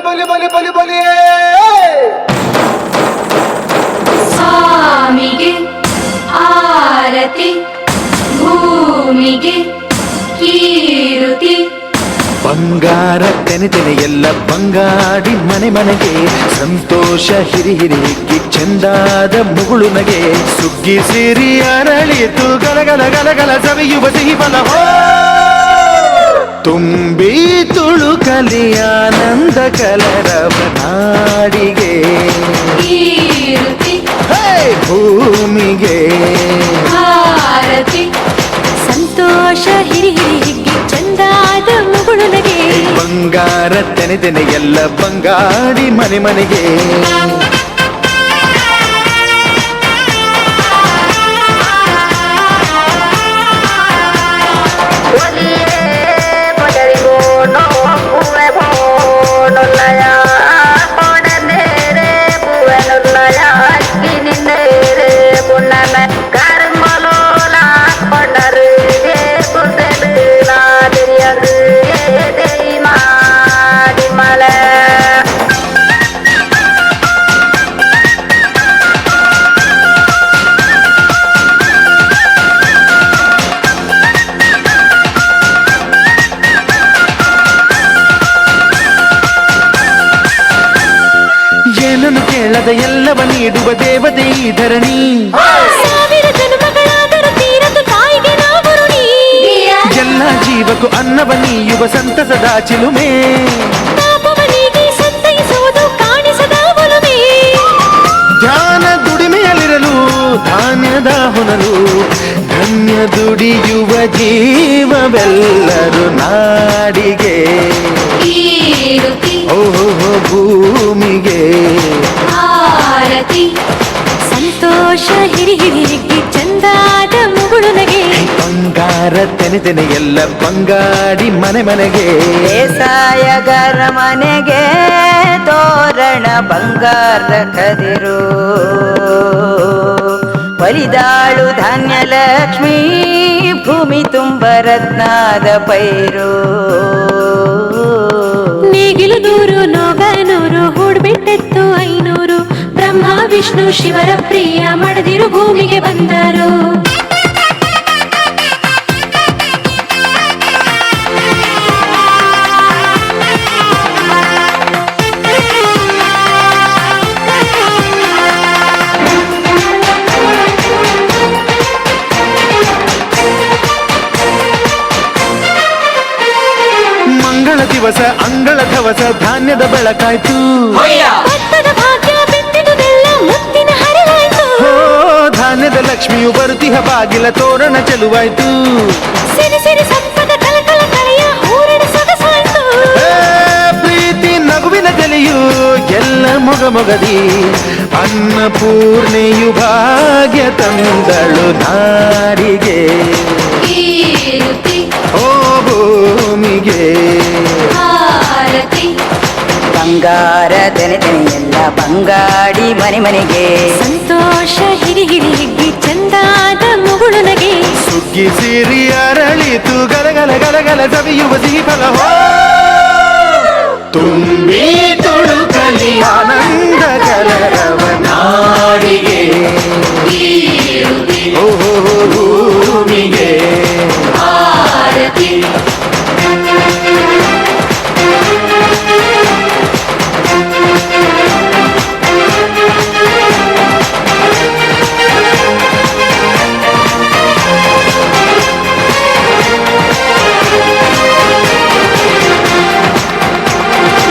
ಬಲಿ ಬಲಿ ಬಲಿ ಬಲಿ ಸ್ವಾಮಿಗೆ ಆರತಿ ಭೂಮಿಗೆ ಕೀರುತಿ ಬಂಗಾರ ತೆನೆ ತೆನೆ ಎಲ್ಲ ಬಂಗಾಡಿ ಮನೆ ಮನೆಗೆ ಸಂತೋಷ ಹಿರಿ ಹಿರಿ ಹಿಗ್ಗಿ ಚಂದಾದ ಮುಗುಳು ನಗೆ ಸುಗ್ಗಿ ಸಿರಿ ಅರಳಿತು ಗಲಗಲ ಗಲಗಲ ಸವಿಯುವ ಸಿಹಿ ಫಲ ತುಂಬಿ ತುಳುಕಲಿ ಆನಂದ ಕಲರವ ನಾಡಿಗೆ ಕೀರುತಿ ಭೂಮಿಗೆ ಆರತಿ ಸಂತೋಷ ಹಿರಿ ಹಿರಿ ಹಿಗ್ಗಿ ಚಂದಾದ ಮುಗುಳು ನಗೆ ಬಂಗಾರ ತೆನೆ ತೆನೆ ಎಲ್ಲ ಬಂಗಾಡಿ ಮನೆ ಮನೆಗೆ ಏನನ್ನು ಕೇಳದ ಎಲ್ಲವ ನೀಡುವ ದೇವತೆ ಈ ಧರಣಿ ಸಾವಿರ ಜನ್ಮಗಳಾದರೂ ತೀರದು ತಾಯಿಗೆ ನಾವು ಋಣಿ ಎಲ್ಲ ಜೀವಕ್ಕೂ ಅನ್ನವ ನೀಯುವ ಸಂತಸದ ಚಿಲುಮೆ ಪಾಪವನಿಗೆ ಸಂತೈಸುವುದು ಕಾಣಿಸದ ಒಲುಮೆ ಧ್ಯಾನ ದುಡಿಮೆಯಲ್ಲಿರಲು ಧಾನ್ಯದ ಹೊನಲು ಧನ್ಯ ದುಡಿಯುವ ಜೀವವೆಲ್ಲರೂ ನಾಡಿಗೆ ಕೀರುತಿ ಓಹೋ ಭೂಮಿಗೆ ಆರತಿ ಸಂತೋಷ ಹಿರಿ ಹಿರಿ ಹಿಗ್ಗಿ ಚಂದಾದ ಮುಗುಳು ನಗೆ ಬಂಗಾರ ತೆನೆ ತೆನೆ ಎಲ್ಲ ಬಂಗಾಡಿ ಮನೆ ಮನೆಗೆ ಬೇಸಾಯಗಾರ ಮನೆಗೆ ತೋರಣ ಬಂಗಾರ ಕದಿರು ಒಲಿದಾಳು ಧಾನ್ಯ ಲಕ್ಷ್ಮೀ ಭೂಮಿ ತುಂಬ ರತ್ನಾದ ಪೈರು ನೇಗಿಲು ನೂರು ನೋಗ ನೂರು ಹೂಡ್ಬಿಟ್ಟೆತ್ತು 500 ಬ್ರಹ್ಮ ವಿಷ್ಣು ಶಿವರ ಪ್ರಿಯ ಮಡದಿರು ಭೂಮಿಗೆ ಬಂದರು ಮಂಗಳ ದಿವಸ ಅಂಗಳ ಧವಸ ಧಾನ್ಯದ ಬೆಳಕಾಯ್ತು ಭತ್ತದ ಭಾಗ್ಯ ಬಿತ್ತಿದುದೆಲ್ಲ ಮುತ್ತಿನ ಹರಿವಾಯ್ತು ಹೋ ಧಾನ್ಯದ ಲಕ್ಷ್ಮಿಯು ಬರುತಿಹ ಬಾಗಿಲ ತೋರಣ ಚೆಲುವಾಯ್ತು ಸಿರಿ ಸಿರಿ ಸಂಪದ ಕಲಕಲ ಕಳೆಯ ಹೂರಣ ಸೊಗಸಾಯ್ತು ಏ, ಪ್ರೀತಿ ನಗುವಿನ ಜಲೆಯು ಎಲ್ಲ ಮೊಗ ಮೊಗದಿ ಅನ್ನಪೂರ್ಣೆಯು ಭಾಗ್ಯ ತಂದಳು ನಾಡಿಗೆ ಕೀರುತಿ ಓ ಭೂಮಿಗೆ ಆರತಿ ಬಂಗಾರ ತೆನೆ ತೆನೆ ಎಲ್ಲ ಬಂಗಾಡಿ ಮನೆ ಮನೆಗೆ ಸಂತೋಷ ಹಿರಿ ಹಿರಿ ಹಿಗ್ಗಿ ಚಂದಾದ ಮುಗುಳು ನಗೆ ಸುಗ್ಗಿ ಸಿರಿ ಅರಳಿತು ಗಲಗಲ ಗಲಗಲ ಸವಿಯುವ ಸಿಹಿ ಫಲ ತುಂಬಿ ತುಳುಕಲಿ ಆನಂದ